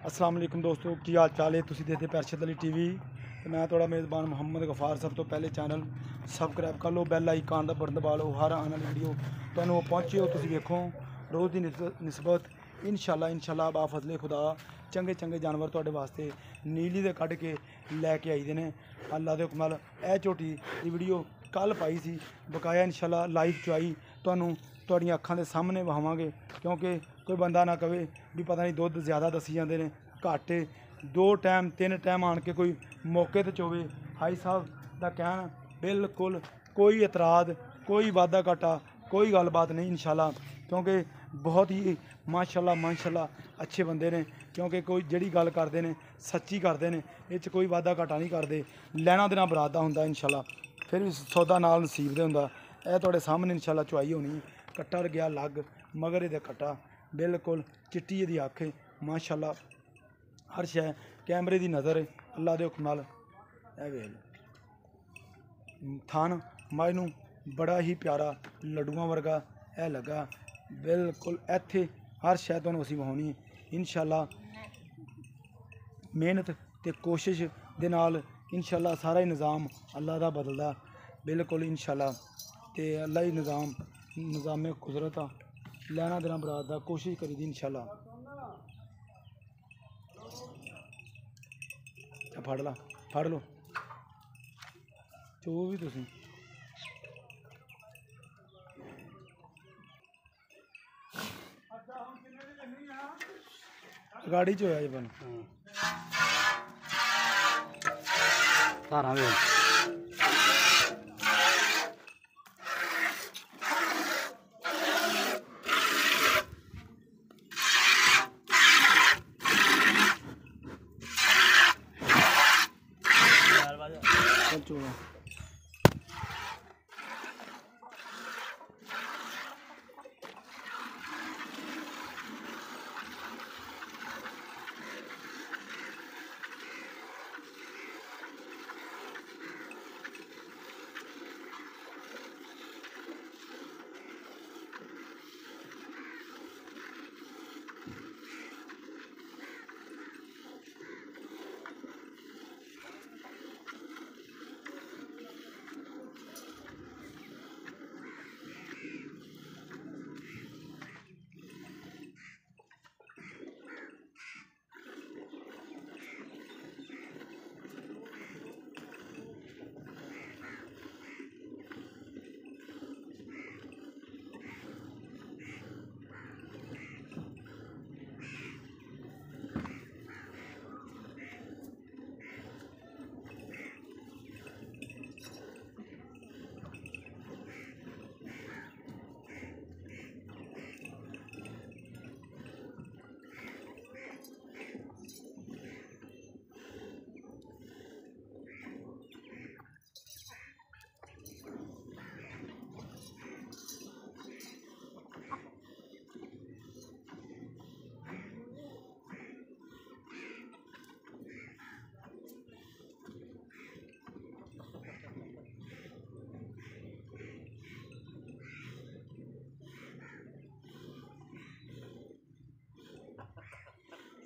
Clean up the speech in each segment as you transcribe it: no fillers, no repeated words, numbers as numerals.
अस्सलाम वालेकुम दोस्तों, की हाल चाल है। तुसीं देखते पैरशद अली टीवी ते मैं थोड़ा मेज़बान मुहम्मद गफार। सब तो पहले चैनल सबसक्राइब कर लो, बैल आइकन दा बटन दबा लो। हर आने वाली वीडियो तुहानूं पहुँचे हो तुसीं वेखो। रोज़ की निस्बत इंशाल्लाह बा फजले खुदा चंगे चंगे जानवर तुहाडे वास्ते नीली दे कढ़ के लैके आई दे ने। अल्लाह दे हुक्म नाल ए झोटी दी वीडियो कल पाई सी, बकाया इंशाल्लाह लाइव च आई तुहानूं तुहाड़ियां अखां दे सामने वहावांगे, क्योंकि कोई बंदा ना कहे भी पता नहीं दुध ज़्यादा दसी जाते हैं घट है। 2 टाइम 3 टाइम आन के कोई मौके ते चोवे। हाई साहब का कहना बिल्कुल कोई एतराज़, कोई वादा घाटा, कोई गलबात नहीं इंशाल्लाह, क्योंकि बहुत ही माशाल्लाह अच्छे बंदे ने। क्योंकि कोई जिहड़ी गल करते हैं सच्ची करते हैं, इस कोई वादा घाटा नहीं करते। लैना देना बरात दा हुंदा इंशाल्लाह, फिर भी सौदा नाल नसीब दे हुंदा। यह तुहाडे सामने इंशाल्लाह चुआई होनी। कट्टा गया लग मगर ये कट्टा बिल्कुल चिट्टी दी अख है माशाल्लाह। हर शै कैमरे की नज़र है अल्लाह के हुक्म नाल। वेख थान मायनू बड़ा ही प्यारा लड्डुआं वर्गा है लगा बिल्कुल। इत्थे हर शै तुहानूं असीं विखाउणी इंशाल्लाह। मेहनत ते कोशिश दे नाल इंशाल्लाह सारा ही निज़ाम अल्लाह दा बदलदा बिल्कुल इंशाल्लाह। ते अल्लाह ही निज़ामे कुदरत आ। लैना देना बरात दा कोशिश करी दी इंशाल्लाह। फड़ लो जो भी तुसीं गाड़ी च होया जी बन धारा चोया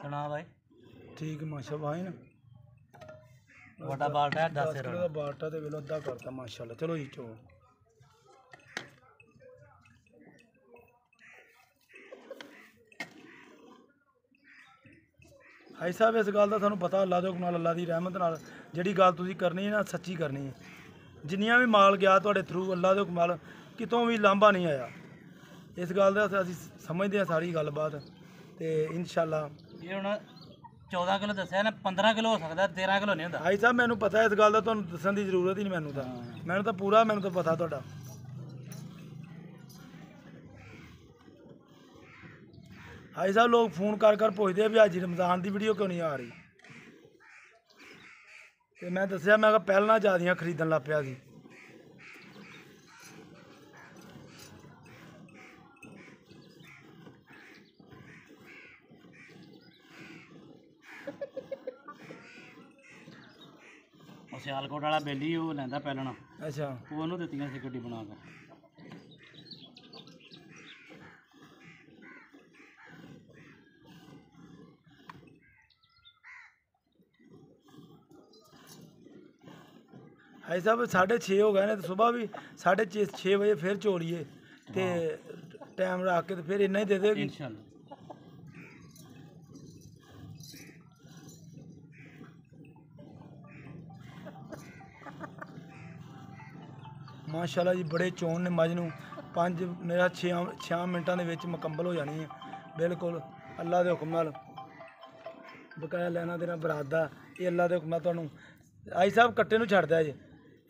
सुना भाई ठीक माशा भाई ना बड़ा बाल्टा है 10 किलो का बाल्टा तो वेलो अद्धा करता माशाल्लाह। चलो जी चो भाई साहब इस गल का थानू पता अल्लाह दे हुक्म नाल अल्लाह दी रहमत नाल जिहड़ी गल तुसीं करनी है ना सच्ची करनी है। जिन्नियां भी माल गया तुहाडे थ्रू अल्लाह दे हुक्म नाल कितों भी लांभा नहीं आया। इस गल का असीं समझदे हां सारी गलबात ते इंशाल्लाह। ये हुण 14 किलो दस्सिया ना 15 किलो हो सकता 13 किलो नहीं होंदा। भाई साहब मैनू पता इस गल का, तुहानू दस्सण की जरूरत ही नहीं। मैनू तो पूरा मैनू तो पता तुहाडा। भाई साहब लोग फोन कर पुछदे भी हाजी रमजान की वीडियो क्यों नहीं आ रही। तो मैं दस्सिया मैं पहलना ज़्यादा खरीदन लग पिया सी। सियालकोट वाला बेली वो लैंदा पैलना। अच्छा वो दित्तियां सी गड्डी बना के। भाई साहब 6:30 हो गए ने, तो सुबह भी 6:30 बजे फिर चोलिए तो टाइम रख के तो फिर इन्ना ही दे देगी। इंशाल्लाह। माशाल्लाह जी बड़े चोन ने मझ नूं। पंज मेरा 6 मिनटां दे विच मुकम्मल हो जानी है बिल्कुल अल्लाह दे हुक्म नाल। बकाया लेना देना बरात दा ये अल्लाह दे हुक्म नाल तुहानूं आई साहब कट्टे नूं छड्डदा जे।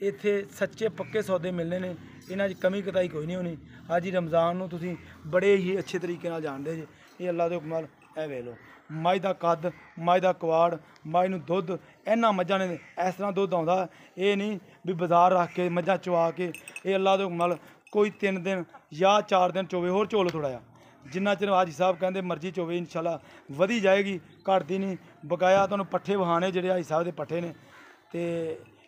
इत्थे सच्चे पक्के सौदे मिलने ने, इन्हां 'च कमी कताई कोई नहीं होनी। अज ही रमज़ान नूं तुसीं बड़े ही अच्छे तरीके नाल जानदे जे। ये अल्लाह दे हुक्म नाल ए वेख लो मझ दा कद, मझ दा कवाड़, मझ नूं दुੱਧ इन्हां मੱਝਾਂ ने इस तरह दुੱਧ आउंदा। ये नहीं भी बाजार रख के मੱਝਾਂ चवा के। ये अल्लाह दे हुक्म नाल कोई 3 दिन या 4 दिन चोवे होर चोल थोड़ा जा जिन्ना चिर हाजी साहब कहते मर्जी चोवे इंशाल्लाह वधी जाएगी, घटदी नहीं। बकाया तुहानूं पट्ठे वहाने ਜਿਹੜੇ हाजी साहब दे पट्ठे ने ते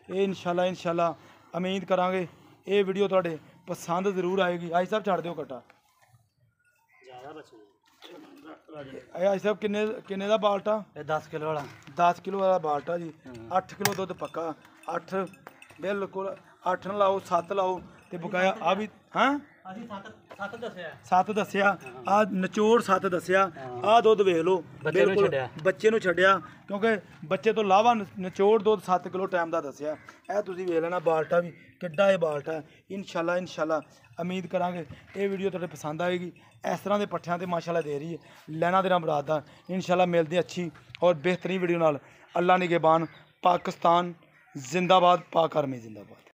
ये इंशाल्लाह उम्मीद करांगे ये वीडियो तुहाडे पसंद जरूर आएगी। हाजी साहब छੱਡ दिਓ कट्टा। हाजी साहब किन्ने दा बाल्टा? ये 10 किलो वाला 10 किलो वाला बाल्टा जी। 8 किलो दुੱਧ पक्का 8 बिल्कुल 8 ना लाओ 7 लाओ ते बकाया आ भी हाँ ਅਸੀਂ 7 ਦੱਸਿਆ 7 दस्सिया आ नचोड़ 7 दस्सिया। आ दुੱਧ ਵੇਖ ਲਓ ਬੱਚੇ ਨੂੰ ਬਿਲਕੁਲ ਛੱਡਿਆ। ਬੱਚੇ ਨੂੰ ਛੱਡਿਆ ਕਿਉਂਕਿ ਬੱਚੇ ਤੋਂ ਇਲਾਵਾ ਨਚੋੜ ਦੁੱਧ 7 ਕਿਲੋ ਟਾਈਮ ਦਾ ਦੱਸਿਆ। ਇਹ ਤੁਸੀਂ ਵੇਖ ਲੈਣਾ ਬਾਲਟਾ ਵੀ ਕਿੱਡਾ ਇਹ ਬਾਲਟਾ ਹੈ। ਇਨਸ਼ਾਅੱਲਾ ਉਮੀਦ ਕਰਾਂਗੇ ਇਹ ਵੀਡੀਓ ਤੁਹਾਡੇ ਪਸੰਦ ਆਏਗੀ। ਇਸ ਤਰ੍ਹਾਂ ਦੇ ਪੱਠਿਆਂ ਤੇ ਮਾਸ਼ਾਅੱਲਾ ਦੇ ਰਹੀ ਹੈ ਲੈਣਾ ਦੇਣਾ ਬਰਾਤ ਦਾ। ਇਨਸ਼ਾਅੱਲਾ ਮਿਲਦੇ ਅੱਛੀ ਔਰ ਬਿਹਤਰੀਨ ਵੀਡੀਓ ਨਾਲ। ਅੱਲਾ ਨਿਗਹਿਬਾਨ। पाकिस्तान जिंदाबाद, पाक आर्मी जिंदाबाद।